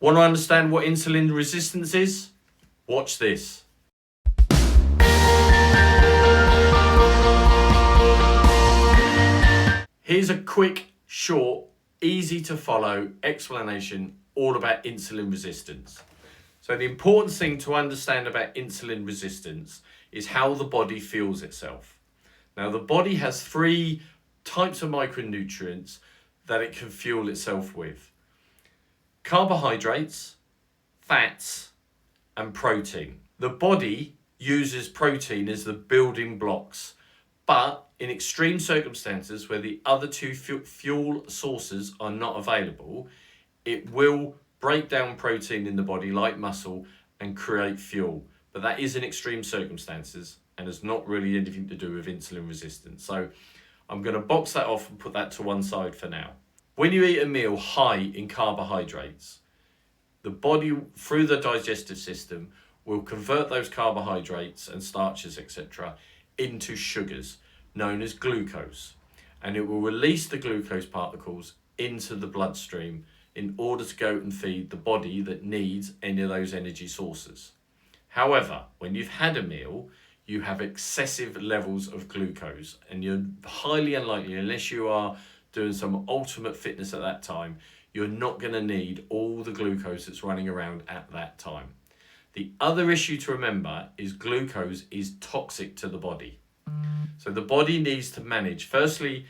Want to understand what insulin resistance is? Watch this. Here's a quick, short, easy to follow explanation all about insulin resistance. So the important thing to understand about insulin resistance is how the body fuels itself. Now the body has 3 types of micronutrients that it can fuel itself with: carbohydrates, fats, and protein. The body uses protein as the building blocks, but in extreme circumstances where the other 2 fuel sources are not available, it will break down protein in the body like muscle and create fuel. But that is in extreme circumstances and has not really anything to do with insulin resistance. So I'm going to box that off and put that to one side for now. When you eat a meal high in carbohydrates, the body, through the digestive system, will convert those carbohydrates and starches, etc., into sugars, known as glucose. And it will release the glucose particles into the bloodstream in order to go and feed the body that needs any of those energy sources. However, when you've had a meal, you have excessive levels of glucose, and you're highly unlikely, unless you are doing some ultimate fitness at that time, you're not going to need all the glucose that's running around at that time. The other issue to remember is glucose is toxic to the body. So the body needs to manage, firstly,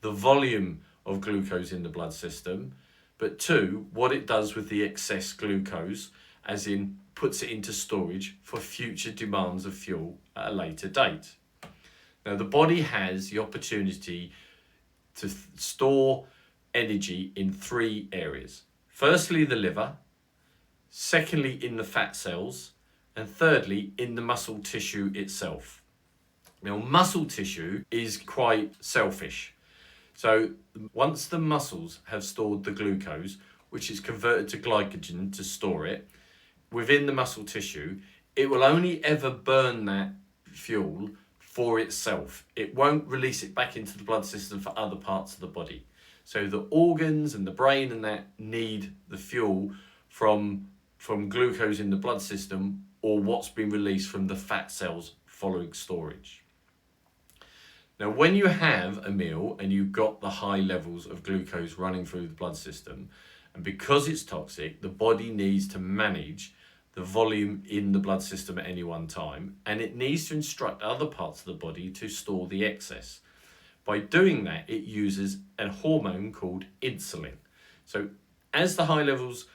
the volume of glucose in the blood system, but 2, what it does with the excess glucose, as in puts it into storage for future demands of fuel at a later date. Now the body has the opportunity to store energy in 3 areas. Firstly, the liver, secondly, in the fat cells, and thirdly, in the muscle tissue itself. Now, muscle tissue is quite selfish. So once the muscles have stored the glucose, which is converted to glycogen to store it, within the muscle tissue, it will only ever burn that fuel for itself. It won't release it back into the blood system for other parts of the body. So the organs and the brain and that need the fuel from glucose in the blood system, or what's been released from the fat cells following storage. Now, when you have a meal and you've got the high levels of glucose running through the blood system, and because it's toxic, the body needs to manage the volume in the blood system at any one time, and it needs to instruct other parts of the body to store the excess. By doing that, it uses a hormone called insulin. So as the high levels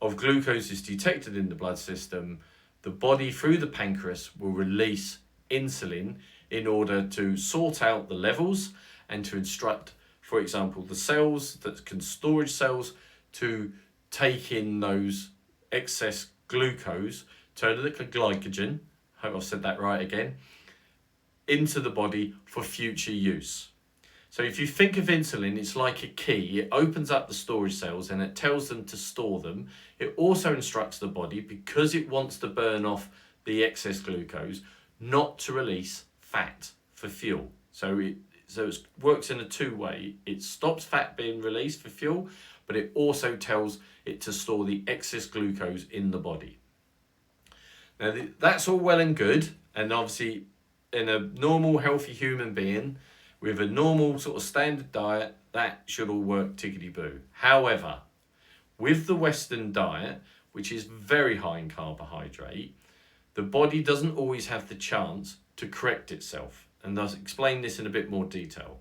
of glucose is detected in the blood system, the body, through the pancreas, will release insulin in order to sort out the levels and to instruct, for example, the cells that can storage cells to take in those excess glucose, turn it to glycogen, hope I've said that right again, into the body for future use. So if you think of insulin, it's like a key. It opens up the storage cells and it tells them to store them. It also instructs the body, because it wants to burn off the excess glucose, not to release fat for fuel. So it works in a 2-way. It stops fat being released for fuel, but it also tells it to store the excess glucose in the body. Now that's all well and good, and obviously in a normal healthy human being with a normal sort of standard diet, that should all work tickety-boo. However, with the Western diet, which is very high in carbohydrate, the body doesn't always have the chance to correct itself. And I'll explain this in a bit more detail.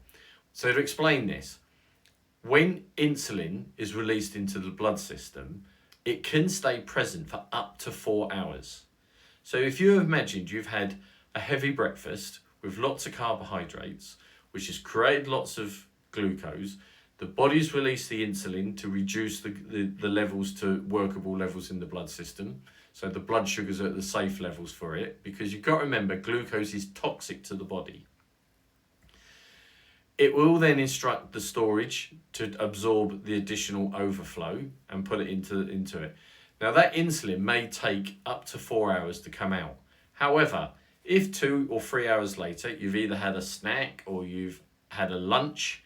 So to explain this, when insulin is released into the blood system, it can stay present for up to 4 hours. So if you imagined you've had a heavy breakfast with lots of carbohydrates, which has created lots of glucose, the body's released the insulin to reduce the levels to workable levels in the blood system. So the blood sugars are at the safe levels for it, because you've got to remember glucose is toxic to the body. It will then instruct the storage to absorb the additional overflow and put it into it. Now that insulin may take up to 4 hours to come out. However, if 2 or 3 hours later, you've either had a snack or you've had a lunch,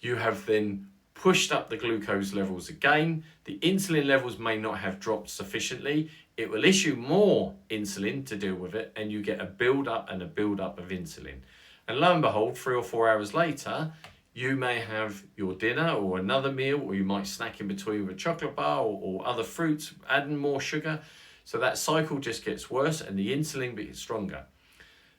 you have then pushed up the glucose levels again. The insulin levels may not have dropped sufficiently. It will issue more insulin to deal with it, and you get a build up and a build up of insulin. And lo and behold, 3 or 4 hours later, you may have your dinner or another meal, or you might snack in between with a chocolate bar or other fruits, adding more sugar. So that cycle just gets worse and the insulin gets stronger.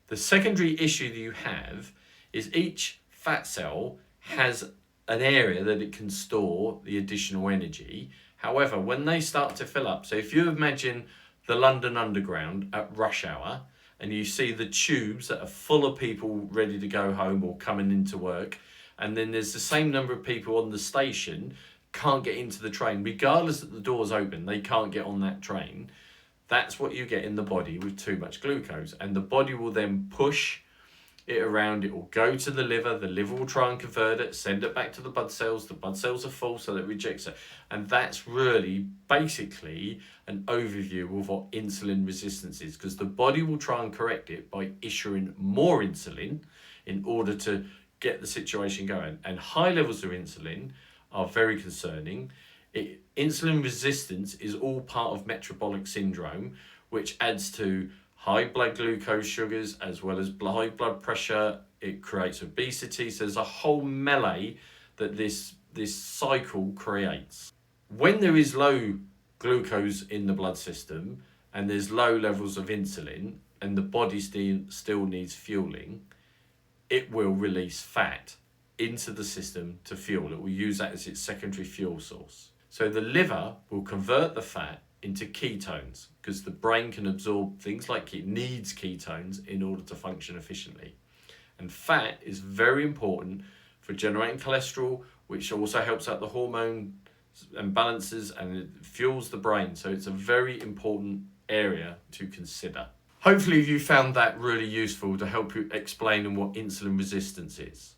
The secondary issue that you have is each fat cell has an area that it can store the additional energy. However, when they start to fill up, so if you imagine the London Underground at rush hour, and you see the tubes that are full of people ready to go home or coming into work, and then there's the same number of people on the station can't get into the train, regardless that the door's open, they can't get on that train. That's what you get in the body with too much glucose, and the body will then push it around. It will go to the liver will try and convert it, send it back to the blood cells are full, so that it rejects it. And that's really basically an overview of what insulin resistance is, because the body will try and correct it by issuing more insulin in order to get the situation going. And high levels of insulin are very concerning. Insulin resistance is all part of metabolic syndrome, which adds to high blood glucose sugars as well as high blood pressure. It creates obesity. So there's a whole melee that this cycle creates. When there is low glucose in the blood system and there's low levels of insulin and the body still needs fueling, it will release fat into the system to fuel. It will use that as its secondary fuel source. So the liver will convert the fat into ketones, because the brain can absorb things like it needs ketones in order to function efficiently. And fat is very important for generating cholesterol, which also helps out the hormone and balances, and it fuels the brain. So it's a very important area to consider. Hopefully you found that really useful to help you explain what insulin resistance is.